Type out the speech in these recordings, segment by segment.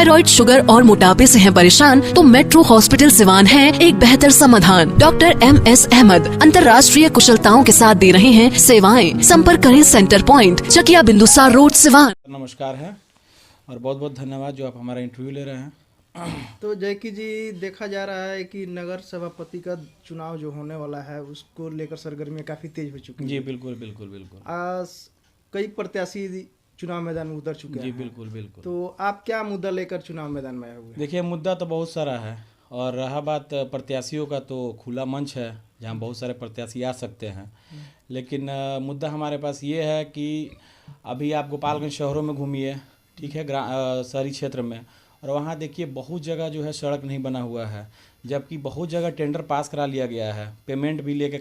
Thyroid, sugar और मोटापे से हैं परेशान तो मेट्रो हॉस्पिटल सिवान है एक बेहतर समाधान। डॉक्टर MS अहमद अंतर्राष्ट्रीय कुशलताओं के साथ दे रहे हैं सेवाएं। संपर्क करें centre point, Chakia Bindusar road, Siwan. नमस्कार है और बहुत बहुत धन्यवाद जो आप हमारा इंटरव्यू ले रहे हैं। तो जैकी जी, देखा जा रहा है कि नगर सभापति का चुनाव जो होने वाला है उसको लेकर सरगर्मियां काफ़ी तेज हो चुकी हैं। जी बिल्कुल बिल्कुल बिल्कुल। आज कई प्रत्याशी चुनाव मैदान में उतर चुके हैं। जी बिल्कुल बिल्कुल। तो आप क्या मुद्दा लेकर चुनाव मैदान में आए हुए हैं? देखिए, मुद्दा तो बहुत सारा है और रहा बात प्रत्याशियों का, तो खुला मंच है जहाँ बहुत सारे प्रत्याशी आ सकते हैं। लेकिन मुद्दा हमारे पास ये है कि अभी आप गोपालगंज शहरों में घूमिए, ठीक है, शहरी क्षेत्र में, और वहाँ देखिए बहुत जगह जो है सड़क नहीं बना हुआ है, जबकि बहुत जगह टेंडर पास करा लिया गया है, पेमेंट भी लेके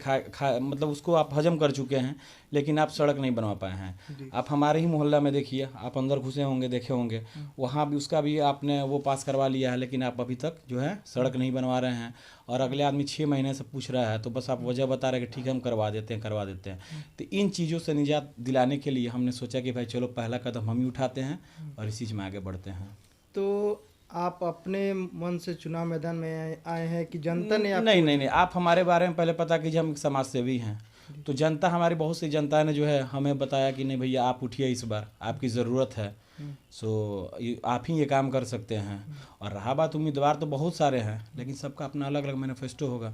मतलब उसको आप हजम कर चुके हैं, लेकिन आप सड़क नहीं बनवा पाए हैं। आप हमारे ही मोहल्ला में देखिए, आप अंदर घुसे होंगे, देखे होंगे, वहाँ भी उसका भी आपने वो पास करवा लिया है, लेकिन आप अभी तक जो है सड़क नहीं बनवा रहे हैं। और अगले आदमी 6 महीने से पूछ रहा है तो बस आप वजह बता रहे हैं कि ठीक है हम करवा देते हैं। तो इन चीज़ों से निजात दिलाने के लिए हमने सोचा कि भाई चलो पहला कदम हम ही उठाते हैं और इसी चीज़ में आगे बढ़ते हैं। तो आप अपने मन से चुनाव मैदान में आए हैं कि जनता ने नहीं, आप हमारे बारे में पहले पता कीजिए, हम एक समाज सेवी हैं। तो जनता, हमारी बहुत सी जनता ने जो है हमें बताया कि नहीं भैया आप उठिए, इस बार आपकी ज़रूरत है, सो आप ही ये काम कर सकते हैं। और रहा बात, उम्मीदवार तो बहुत सारे हैं, लेकिन सबका अपना अलग अलग मैनिफेस्टो होगा।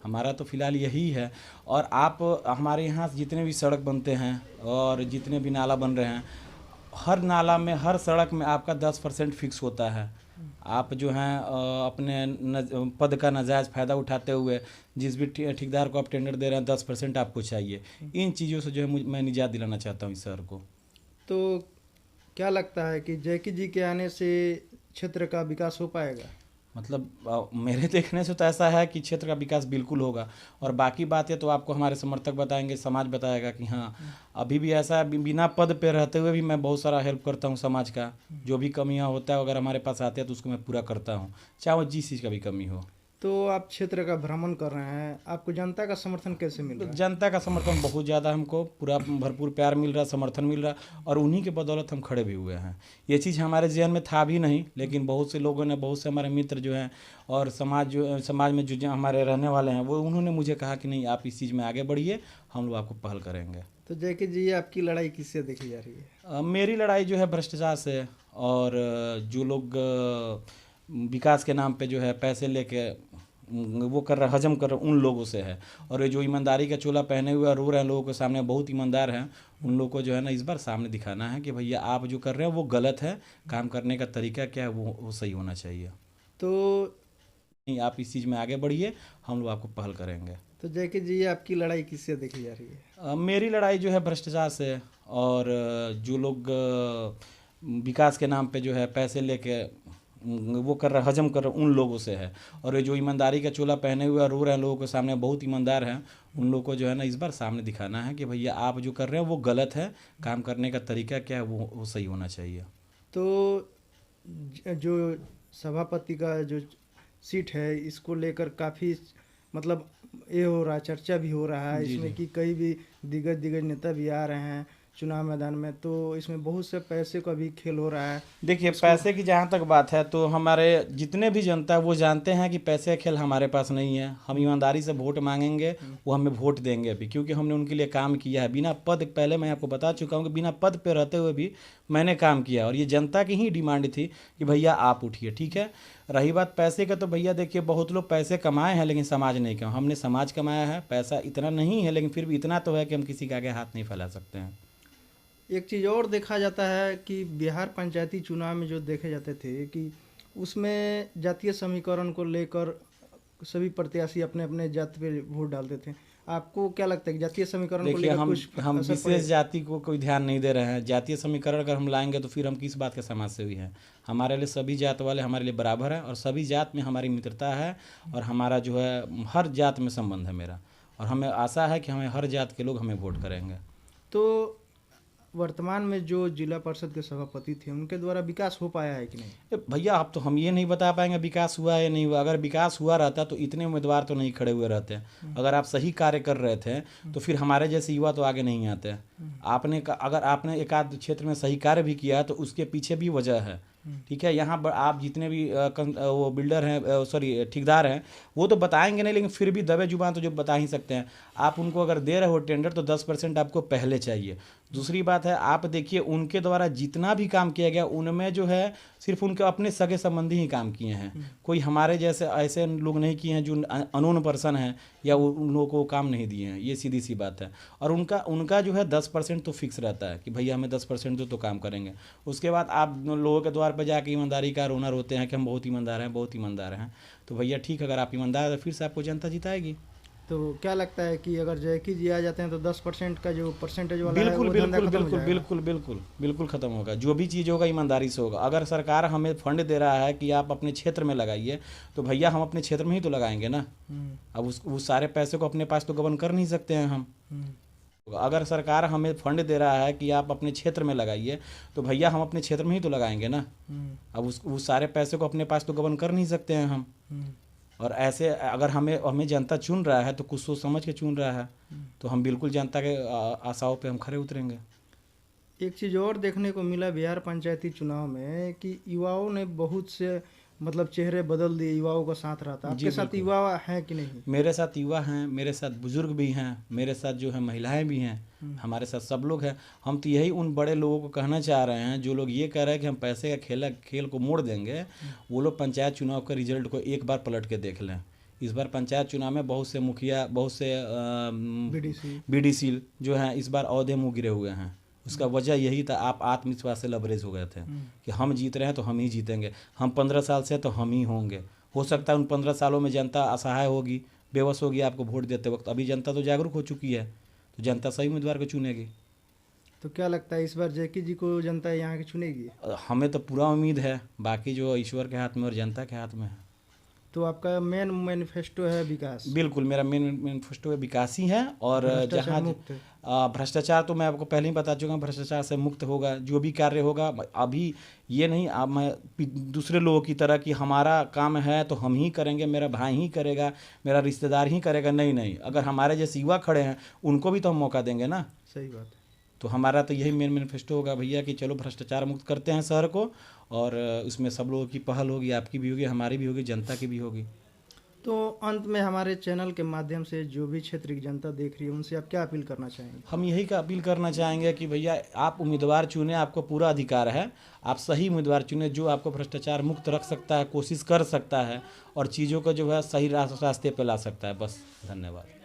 हमारा तो फिलहाल यही है। और आप हमारे यहाँ जितने भी सड़क बनते हैं और जितने भी नाला बन रहे हैं, हर नाला में, हर सड़क में आपका 10% फिक्स होता है। आप जो हैं अपने पद का नाजायज़ फ़ायदा उठाते हुए जिस भी ठेकेदार को आप टेंडर दे रहे हैं 10% आपको चाहिए। इन चीज़ों से जो है मैं निजात दिलाना चाहता हूँ इस शहर को। तो क्या लगता है कि जैकी जी के आने से क्षेत्र का विकास हो पाएगा? मतलब मेरे देखने से तो ऐसा है कि क्षेत्र का विकास बिल्कुल होगा। और बाकी बातें तो आपको हमारे समर्थक बताएंगे, समाज बताएगा कि हाँ अभी भी ऐसा है, बिना पद पे रहते हुए भी मैं बहुत सारा हेल्प करता हूँ समाज का। जो भी कमियाँ होता है अगर हमारे पास आते हैं तो उसको मैं पूरा करता हूँ, चाहे वो जिस चीज़ का भी कमी हो। तो आप क्षेत्र का भ्रमण कर रहे हैं, आपको जनता का समर्थन कैसे मिल रहा है? जनता का समर्थन बहुत ज़्यादा, हमको पूरा भरपूर प्यार मिल रहा, समर्थन मिल रहा, और उन्हीं के बदौलत हम खड़े भी हुए हैं। ये चीज़ हमारे जहन में था भी नहीं, लेकिन बहुत से लोगों ने, बहुत से हमारे मित्र जो हैं और समाज में जो हमारे रहने वाले हैं, वो उन्होंने मुझे कहा कि नहीं आप इस चीज़ में आगे बढ़िए, हम लोग आपको पहल करेंगे। तो जैकी जी, आपकी लड़ाई किससे देखी जा रही है? मेरी लड़ाई जो है भ्रष्टाचार से, और जो लोग विकास के नाम पे जो है पैसे लेके वो कर रहे, हजम कर रहे, उन लोगों से है। और ये जो ईमानदारी का चोला पहने हुए रो रहे हैं लोगों के सामने, बहुत ईमानदार हैं, उन लोगों को जो है ना इस बार सामने दिखाना है कि भैया आप जो कर रहे हैं वो गलत है, काम करने का तरीका क्या है वो सही होना चाहिए। तो नहीं, आप इस चीज़ में आगे बढ़िए, हम लोग आपको पहल करेंगे। तो जैकी जी, आपकी लड़ाई किससे देखी जा रही है? मेरी लड़ाई जो है भ्रष्टाचार से, और जो लोग विकास के नाम पे जो है पैसे लेके वो कर रहे, हजम कर रहे, उन लोगों से है। और ये जो ईमानदारी का चोला पहने हुए रो रहे हैं लोगों के सामने, बहुत ईमानदार हैं, उन लोगों को जो है ना इस बार सामने दिखाना है कि भैया आप जो कर रहे हैं वो गलत है, काम करने का तरीका क्या है वो सही होना चाहिए। तो जो सभापति का जो सीट है इसको लेकर काफ़ी मतलब ये हो रहा है, चर्चा भी हो रहा है इसमें कि कई भी दिग्गज नेता भी आ रहे हैं चुनाव मैदान में, तो इसमें बहुत से पैसे का भी खेल हो रहा है। देखिए, पैसे की जहाँ तक बात है तो हमारे जितने भी जनता है वो जानते हैं कि पैसे का खेल हमारे पास नहीं है। हम ईमानदारी से वोट मांगेंगे, वो हमें वोट देंगे भी, क्योंकि हमने उनके लिए काम किया है। बिना पद, पहले मैं आपको बता चुका हूँ कि बिना पद पे रहते हुए भी मैंने काम किया, और ये जनता की ही डिमांड थी कि भैया आप उठिए, ठीक है। रही बात पैसे का, तो भैया देखिए बहुत लोग पैसे कमाए हैं लेकिन समाज नहीं कमाया। हमने समाज कमाया है, पैसा इतना नहीं है लेकिन फिर भी इतना तो है कि हम किसी के आगे हाथ नहीं फैला सकते हैं। एक चीज़ और देखा जाता है कि बिहार पंचायती चुनाव में जो देखे जाते थे कि उसमें जातीय समीकरण को लेकर सभी प्रत्याशी अपने अपने जाति पे वोट डालते थे। आपको क्या लगता है कि जातीय समीकरण को लेकर कुछ हम विशेष जाति को कोई ध्यान नहीं दे रहे हैं। जातीय समीकरण अगर हम लाएंगे तो फिर हम किस बात के समाज सेवी हैं? हमारे लिए सभी जात वाले हमारे लिए बराबर हैं, और सभी जात में हमारी मित्रता है, और हमारा जो है हर जात में संबंध है मेरा, और हमें आशा है कि हमें हर जात के लोग हमें वोट करेंगे। तो वर्तमान में जो जिला परिषद के सभापति थे उनके द्वारा विकास हो पाया है कि नहीं? भैया अब तो हम ये नहीं बता पाएंगे विकास हुआ या नहीं हुआ। अगर विकास हुआ रहता तो इतने उम्मीदवार तो नहीं खड़े हुए रहते। अगर आप सही कार्य कर रहे थे तो फिर हमारे जैसे युवा तो आगे नहीं आते। अगर आपने एक आध क्षेत्र में सही कार्य भी किया तो उसके पीछे भी वजह है। ठीक है। यहाँ आप जितने भी वो बिल्डर हैं, सॉरी ठेकेदार हैं, वो तो बताएंगे नहीं, लेकिन फिर भी दबे जुबान तो जो बता ही सकते हैं। आप उनको अगर दे रहे हो टेंडर तो 10% आपको पहले चाहिए। दूसरी बात है, आप देखिए उनके द्वारा जितना भी काम किया गया उनमें जो है सिर्फ उनके अपने सगे संबंधी ही काम किए हैं। कोई हमारे जैसे ऐसे लोग नहीं किए हैं जो अननोन पर्सन हैं या उन लोगों को काम नहीं दिए हैं। ये सीधी सी बात है। और उनका जो है 10% तो फिक्स रहता है कि भैया हमें 10% दो तो काम करेंगे। उसके बाद आप लोगों के द्वार पर जाके ईमानदारी का रोना रोते हैं कि हम बहुत ईमानदार हैं, बहुत ईमानदार हैं। तो भैया ठीक, अगर आप ईमानदार हैं तो फिर से आपको जनता जिताएगी। तो क्या लगता है कि अगर जैकी जी आ जाते हैं तो 10% का जो परसेंटेज वाला है बिल्कुल वो बिल्कुल धंधा खत्म हो बिल्कुल जाएगा? बिल्कुल बिल्कुल बिल्कुल खत्म होगा। जो भी चीज़ होगा ईमानदारी से होगा। अगर सरकार हमें फंड दे रहा है कि आप अपने क्षेत्र में लगाइए, तो भैया हम अपने क्षेत्र में ही तो लगाएंगे ना। अब उस सारे पैसे को अपने पास तो गबन कर नहीं सकते हैं हम। अगर सरकार हमें फंड दे रहा है कि आप अपने क्षेत्र में लगाइए, तो भैया हम अपने क्षेत्र में ही तो लगाएंगे ना। अब उस सारे पैसे को अपने पास तो गबन कर नहीं सकते हैं हम। और ऐसे अगर हमें जनता चुन रहा है तो कुछ सोच समझ के चुन रहा है, तो हम बिल्कुल जनता के आशाओं पे हम खरे उतरेंगे। एक चीज़ और देखने को मिला बिहार पंचायती चुनाव में कि युवाओं ने बहुत से मतलब चेहरे बदल दिए, युवाओं का साथ रहा था। आपके साथ युवा हैं कि नहीं? मेरे साथ युवा हैं, मेरे साथ बुजुर्ग भी हैं, मेरे साथ जो है महिलाएं भी हैं, हमारे साथ सब लोग हैं। हम तो यही उन बड़े लोगों को कहना चाह रहे हैं जो लोग ये कह रहे हैं कि हम पैसे का खेल को मोड़ देंगे, वो लोग पंचायत चुनाव के रिजल्ट को एक बार पलट के देख लें। इस बार पंचायत चुनाव में बहुत से मुखिया, बहुत से बीडीसी जो हैं इस बार औहदे मुँह गिरे हुए हैं। उसका वजह यही था, आप आत्मविश्वास से लबरेज हो गए थे कि हम जीत रहे हैं तो हम ही जीतेंगे, हम 15 साल से तो हम ही होंगे। हो सकता है उन 15 सालों में जनता असहाय होगी, बेबस होगी आपको वोट देते वक्त। अभी जनता तो जागरूक हो चुकी है, तो जनता सही उम्मीदवार को चुनेगी। तो क्या लगता है इस बार जैकी जी को जनता यहाँ की चुनेगी? हमें तो पूरा उम्मीद है, बाकी जो ईश्वर के हाथ में और जनता के हाथ में है। तो आपका मेन मैनिफेस्टो है विकास? बिल्कुल, मेरा मेन मैनिफेस्टो विकास ही है। और जहाँ भ्रष्टाचार तो मैं आपको पहले ही बता चुका हूँ, भ्रष्टाचार से मुक्त होगा जो भी कार्य होगा। अभी ये नहीं अब मैं दूसरे लोगों की तरह कि हमारा काम है तो हम ही करेंगे, मेरा भाई ही करेगा, मेरा रिश्तेदार ही करेगा। नहीं, अगर हमारे जैसे युवा खड़े हैं उनको भी तो हम मौका देंगे ना। सही बात है। तो हमारा तो यही मेन मैनिफेस्टो होगा भैया कि चलो भ्रष्टाचार मुक्त करते हैं शहर को, और उसमें सब लोगों की पहल होगी, आपकी भी होगी, हमारी भी होगी, जनता की भी होगी। तो अंत में हमारे चैनल के माध्यम से जो भी क्षेत्र की जनता देख रही है उनसे आप क्या अपील करना चाहेंगे? हम यही का अपील करना चाहेंगे कि भैया आप उम्मीदवार चुने, आपको पूरा अधिकार है, आप सही उम्मीदवार चुने जो आपको भ्रष्टाचार मुक्त रख सकता है, कोशिश कर सकता है और चीज़ों को जो है सही रास्ते पे ला सकता है। बस, धन्यवाद।